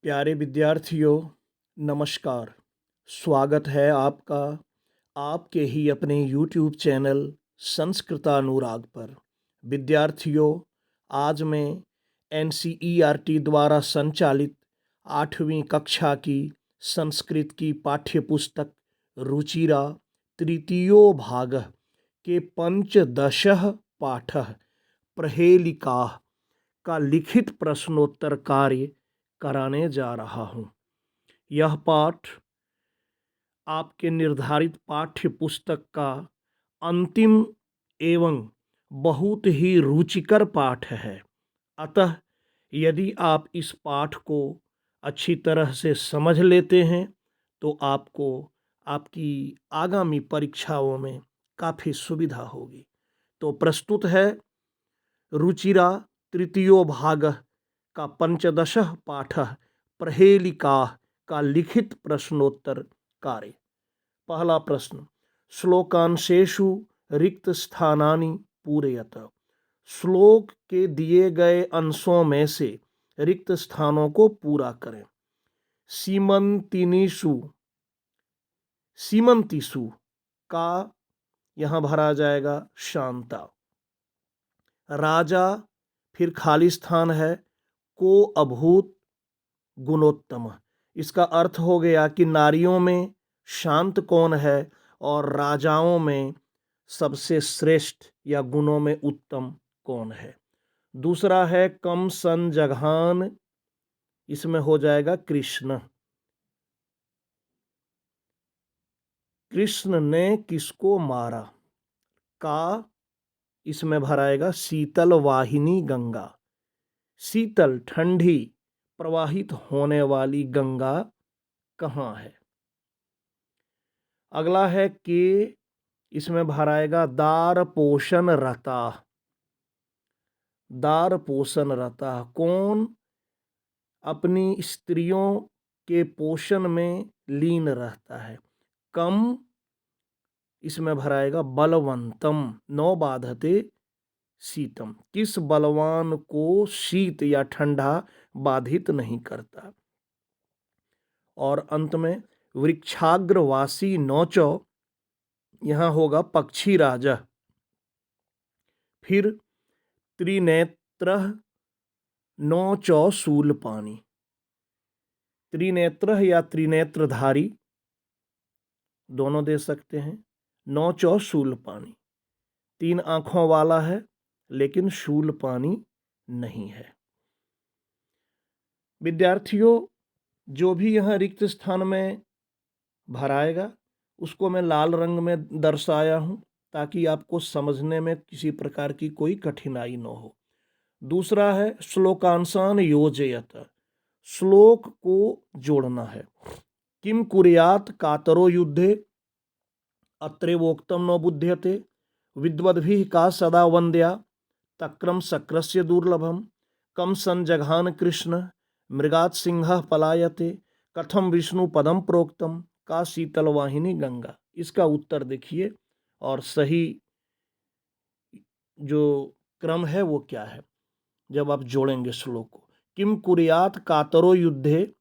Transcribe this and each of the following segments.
प्यारे विद्यार्थियों, नमस्कार। स्वागत है आपका आपके ही अपने YouTube चैनल संस्कृतानुराग पर। विद्यार्थियों, आज मैं NCERT द्वारा संचालित 8वीं कक्षा की संस्कृत की पाठ्य पुस्तक रुचिरा तृतीयो भागः के पंचदशः पाठः प्रहेलिकाः का लिखित प्रश्नोत्तर कार्य कराने जा रहा हूँ। यह पाठ आपके निर्धारित पाठ्य पुस्तक का अंतिम एवं बहुत ही रुचिकर पाठ है। अतः यदि आप इस पाठ को अच्छी तरह से समझ लेते हैं तो आपको आपकी आगामी परीक्षाओं में काफ़ी सुविधा होगी। तो प्रस्तुत है रुचिरा तृतीयो भागः का पंचदशः पाठः प्रहेलिकाः का लिखित प्रश्नोत्तर कार्य। पहला प्रश्न, श्लोकांशेषु रिक्त स्थानानि पूरयत। श्लोक के दिए गए अंशों में से रिक्त स्थानों को पूरा करें। सीमंतिनीषु, सीमंतिषु का यहाँ भरा जाएगा शांता। राजा फिर खाली स्थान है, को अभूत गुणोत्तम। इसका अर्थ हो गया कि नारियों में शांत कौन है और राजाओं में सबसे श्रेष्ठ या गुणों में उत्तम कौन है। दूसरा है कम सन जघान, इसमें हो जाएगा कृष्ण। कृष्ण ने किसको मारा। का इसमें भराएगा शीतल वाहिनी गंगा। शीतल ठंडी प्रवाहित होने वाली गंगा कहाँ है। अगला है के, इसमें भराएगा दार पोषण रता। दार पोषण रता कौन अपनी स्त्रियों के पोषण में लीन रहता है। कम इसमें भराएगा बलवंतम। नौ बाधते शीतम, किस बलवान को शीत या ठंडा बाधित नहीं करता। और अंत में वृक्षाग्रवासी नौचौ, यहां होगा पक्षी राजा। फिर त्रिनेत्र नौचौ शूलपाणी। त्रिनेत्र या त्रिनेत्रधारी दोनों दे सकते हैं। नौचौ शूलपाणी, 3 आंखों वाला है लेकिन शूलपाणी नहीं है। विद्यार्थियों, जो भी यहाँ रिक्त स्थान में भराएगा उसको मैं लाल रंग में दर्शाया हूँ ताकि आपको समझने में किसी प्रकार की कोई कठिनाई न हो। दूसरा है श्लोकांशान योजयत, श्लोक को जोड़ना है। किम कुर्यात कातरो युद्धे अत्रेवोक्तम न बुध्यते। विद्वद्भिः का सदा वंद्या तक्रम शक्रस्य दुर्लभम। कम संजघान कृष्ण मृगात् सिंहः पलायते। कथम विष्णु पदम प्रोक्तम का शीतल वाहिनी गंगा। इसका उत्तर देखिए और सही जो क्रम है वो क्या है जब आप जोड़ेंगे श्लोक को। किम कुर्यात कातरो युद्धे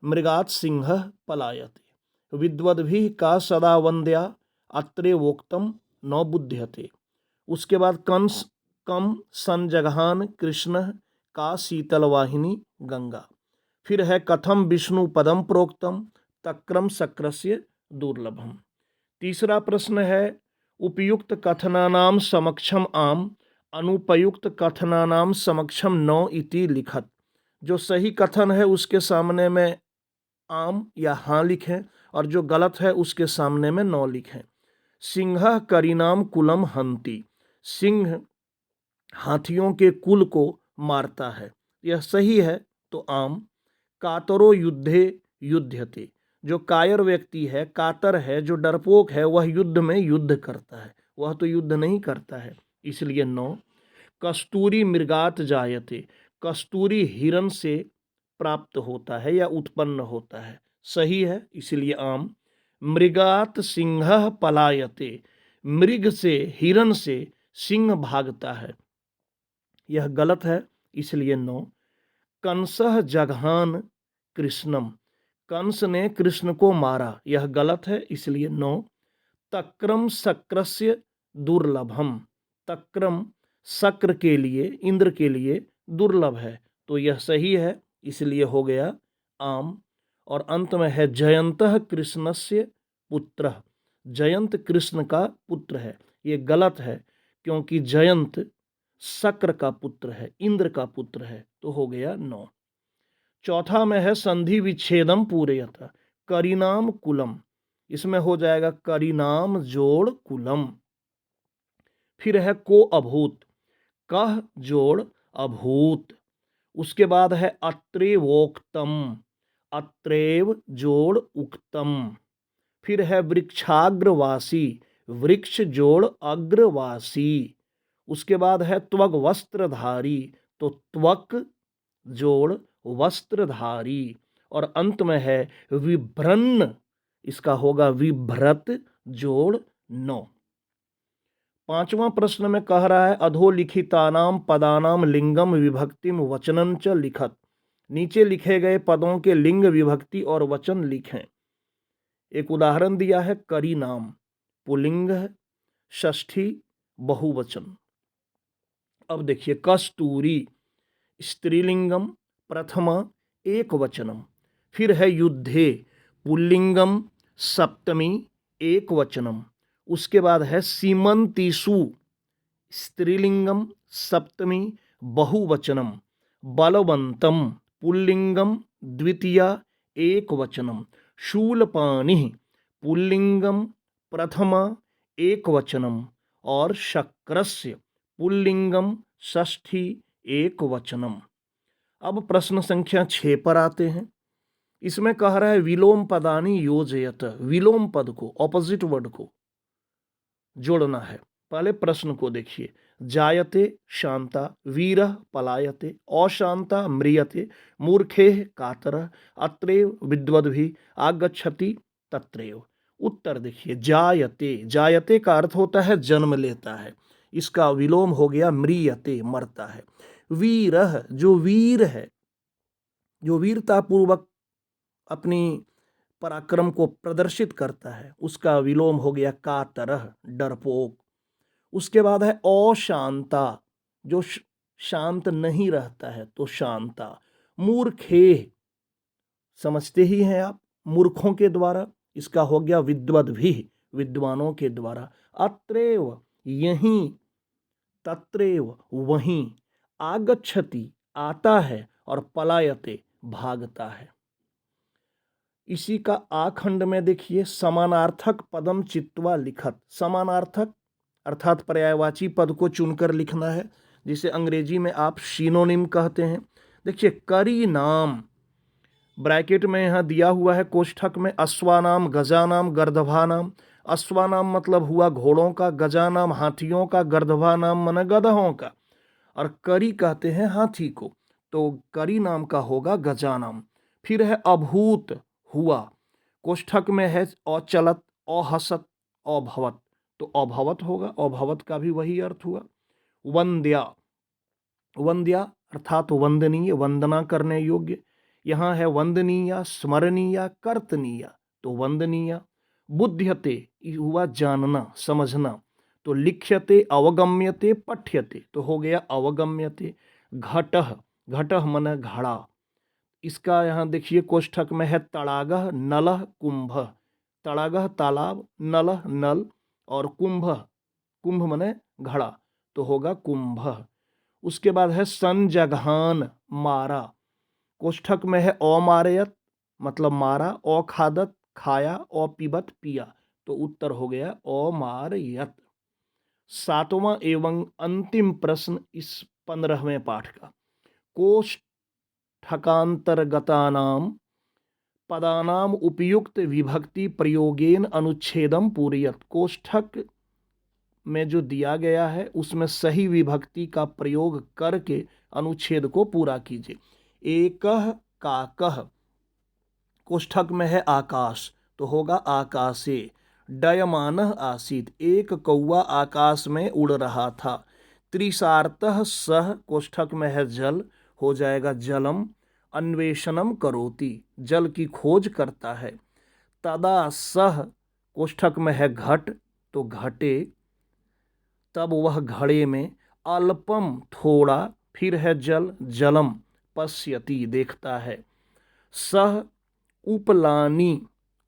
मृगात् सिंहः पलायते। विद्वद्भिः का सदा वंद्या अत्रे वोक्तम न बुध्यते। उसके बाद कम संजघान कृष्ण का शीतल वाहिनी गंगा। फिर है कथम विष्णु पदम प्रोक्तम तक्रम शक्रस्य दुर्लभम। तीसरा प्रश्न है उपयुक्त कथनानाम समक्षम आम अनुपयुक्त कथनानाम समक्षम नौ इति लिखत। जो सही कथन है उसके सामने में आम या हाँ लिखें और जो गलत है उसके सामने में नौ लिखें। सिंह करीनाम कुलम हंति, सिंह हाथियों के कुल को मारता है, यह सही है तो आम। कातरो युद्धे युध्यते, जो कायर व्यक्ति है, कातर है, जो डरपोक है, वह युद्ध में युद्ध करता है, वह तो युद्ध नहीं करता है, इसलिए नौ। कस्तूरी मृगात जायते, कस्तूरी हिरण से प्राप्त होता है या उत्पन्न होता है, सही है इसलिए आम। मृगात सिंह पलायते, मृग से हिरण से सिंह भागता है, यह गलत है इसलिए नौ। कंसह जघान कृष्णम, कंस ने कृष्ण को मारा, यह गलत है इसलिए 9। तक्रम शक्रस्य दुर्लभम, तक्रम शक्र के लिए, इंद्र के लिए दुर्लभ है, तो यह सही है इसलिए हो गया आम। और अंत में है जयंतः कृष्णस्य पुत्र, जयंत कृष्ण का पुत्र है, ये गलत है क्योंकि जयंत शक्र का पुत्र है, इंद्र का पुत्र है, तो हो गया 9। चौथा में है संधि विच्छेदम पूरयत, करिनाम कुलम, इसमें हो जाएगा करिनाम जोड़ कुलम। फिर है को अभूत, कह जोड़ अभूत। उसके बाद है अत्रेवोक्तम, अत्रेव जोड़ उक्तम। फिर है वृक्षाग्रवासी, वृक्ष जोड़ अग्रवासी। उसके बाद है त्वग वस्त्रधारी, तो त्वक जोड़ वस्त्रधारी। और अंत में है विभ्रन्न, इसका होगा विभ्रत जोड़ 9। पांचवा प्रश्न में कह रहा है अधोलिखितानाम पदानाम लिंगम विभक्तिम वचनं च लिखत, नीचे लिखे गए पदों के लिंग विभक्ति और वचन लिखें। एक उदाहरण दिया है करी नाम, पुल्लिंग है, षष्ठी बहुवचन। अब देखिए कस्तूरी स्त्रीलिंगम, प्रथमा एक वचनम। फिर है युद्धे पुल्लिंगम, सप्तमी एक वचनम। उसके बाद है सीमंतीसु स्त्रीलिंगम, सप्तमी बहुवचनम। बलवंतम पुल्लिंगम, द्वितीया एक वचनम। शूलपाणि पुल्लिंगम, प्रथमा एक वचनम। और शक्रस्य पुल्लिंगम, षष्ठी एक वचनम। अब प्रश्न संख्या 6 पर आते हैं। इसमें कह रहा है विलोम पदानि योजयत, विलोम पद को, ऑपोजिट वर्ड को जोड़ना है। पहले प्रश्न को देखिए, जायते शांता, वीरः पलायते, अशांता म्रियते, मूर्खेः कातरः, अत्रैव विद्वद्भिः आगच्छति तत्रैव। उत्तर देखिए, जायते, जायते का अर्थ होता है जन्म लेता है, इसका विलोम हो गया म्रियते, मरता है। वीरः जो वीर है, जो वीरता पूर्वक अपनी पराक्रम को प्रदर्शित करता है, उसका विलोम हो गया कातरः, डरपोक। उसके बाद है अशांता, जो शांत नहीं रहता है, तो शांता। मूर्खे, समझते ही हैं आप, मूर्खों के द्वारा, इसका हो गया विद्वद्भिः, विद्वानों के द्वारा। अत्रैव यहीं, तत्रैव वहीं, आगच्छति आता है, और पलायते भागता है। इसी का आखंड में देखिए, समानार्थक पदम चित्वा लिखत, समानार्थक अर्थात पर्यायवाची पद को चुनकर लिखना है, जिसे अंग्रेजी में आप सिनोनिम कहते हैं। देखिए करी नाम, ब्रैकेट में यहाँ दिया हुआ है कोष्ठक में, अश्वानाम, गजानाम, गर्दभानाम। अश्वानाम मतलब हुआ घोड़ों का, गजानाम हाथियों का, गर्दभानाम मन गधों का, और करी कहते हैं हाथी को, तो करी नाम का होगा गजानाम। फिर है अभूत, हुआ, कोष्ठक में है अचलत, अहसत, अभवत, तो अभवत होगा, अभवत का भी वही अर्थ हुआ। वंद्या, वंद्या अर्थात वंदनीय, वंदना करने योग्य, यहाँ है वंदनीय, स्मरणीय, कर्तनीय, तो वंदनीय। बुध्यते हुआ जानना, समझना, तो लिख्यते, अवगम्यते, पठ्यते, तो हो गया अवगम्यते। घटः, घटः मन घड़ा, इसका यहाँ देखिए कोष्ठक में है तड़ागः, नलः, कुंभः। तड़ागः तालाब, नलः नल, और कुंभः, कुंभ मने घड़ा, तो होगा कुंभः। उसके बाद है संजघान, मारा, कोष्ठक में है अमारयत मतलब मारा, अखादत खाया, अपिबत पिया, तो उत्तर हो गया अमारयत। 7वां एवं अंतिम प्रश्न इस 15वें पाठ का, कोष्ठकांतर्गतानाम पदानाम उपयुक्त विभक्ति प्रयोगेन अनुच्छेदम पूरयत, कोष्ठक में जो दिया गया है उसमें सही विभक्ति का प्रयोग करके अनुच्छेद को पूरा कीजिए। एकह काकह, कोष्ठक में है आकाश, तो होगा आकाशे। डयमानः आसीत, एक कौवा आकाश में उड़ रहा था। त्रिसार्तः सह, कोष्ठक में है जल, हो जाएगा जलम। अन्वेषणम करोति, जल की खोज करता है। तदा सह, कोष्ठक में है घट, तो घटे, तब वह घड़े में, अल्पम थोड़ा, फिर है जल, जलम, पश्यति देखता है। सह उपलानी,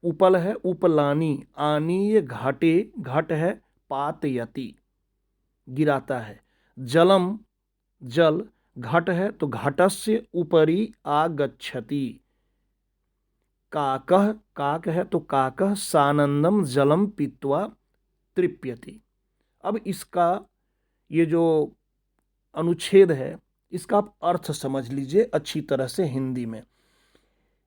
उपल है उपलानी, आनी ये घाटे, घट है, पातयति गिराता है। जलम जल, घट है तो घटस्य उपरि आगच्छति। काकः, काक है तो काकः सानंदम जलम पीत्वा तृप्यति। अब इसका ये जो अनुच्छेद है इसका आप अर्थ समझ लीजिए अच्छी तरह से हिंदी में।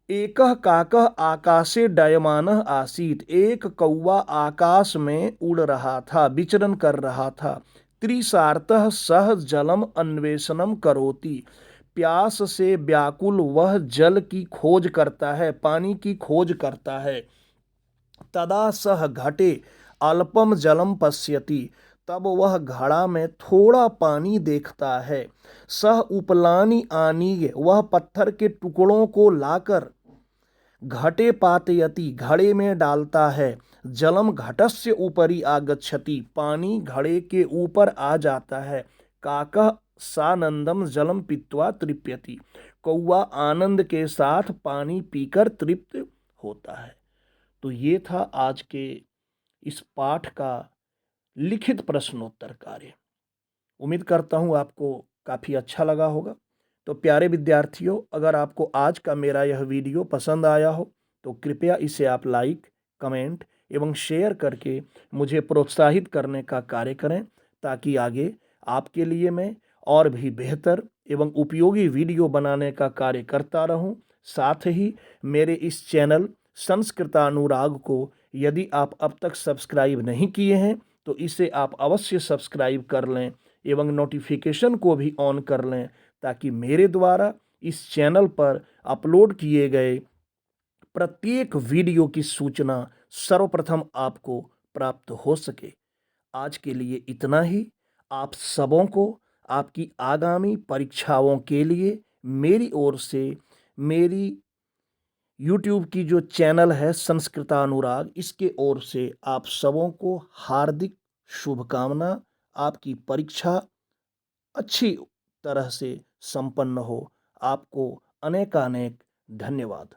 एकह काकः आकाशे डयमानः आसीत, एक कौवा आकाश में उड़ रहा था, विचरण कर रहा था। त्रिसार्तः सह जलम अन्वेषणम करोति, प्यास से व्याकुल वह जल की खोज करता है, पानी की खोज करता है। तदा सह घटे अल्पम जलम पश्यति, तब वह घड़ा में थोड़ा पानी देखता है। सह उपलानी आनीय, वह पत्थर के टुकड़ों को लाकर घटे पातयति, घड़े में डालता है। जलम घटस्य ऊपरी आगच्छति, पानी घड़े के ऊपर आ जाता है। काकः सानंदम जलम पीत्वा तृप्यति, कौवा आनंद के साथ पानी पीकर तृप्त होता है। तो ये था आज के इस पाठ का लिखित प्रश्नोत्तर कार्य। उम्मीद करता हूँ आपको काफ़ी अच्छा लगा होगा। तो प्यारे विद्यार्थियों, अगर आपको आज का मेरा यह वीडियो पसंद आया हो तो कृपया इसे आप लाइक, कमेंट एवं शेयर करके मुझे प्रोत्साहित करने का कार्य करें, ताकि आगे आपके लिए मैं और भी बेहतर एवं उपयोगी वीडियो बनाने का कार्य करता रहूं। साथ ही मेरे इस चैनल संस्कृतानुराग को यदि आप अब तक सब्सक्राइब नहीं किए हैं तो इसे आप अवश्य सब्सक्राइब कर लें एवं नोटिफिकेशन को भी ऑन कर लें, ताकि मेरे द्वारा इस चैनल पर अपलोड किए गए प्रत्येक वीडियो की सूचना सर्वप्रथम आपको प्राप्त हो सके। आज के लिए इतना ही। आप सबों को आपकी आगामी परीक्षाओं के लिए मेरी ओर से, मेरी यूट्यूब की जो चैनल है संस्कृतानुराग, इसके ओर से आप सबों को हार्दिक शुभकामना। आपकी परीक्षा अच्छी तरह से संपन्न हो। आपको अनेकानेक धन्यवाद।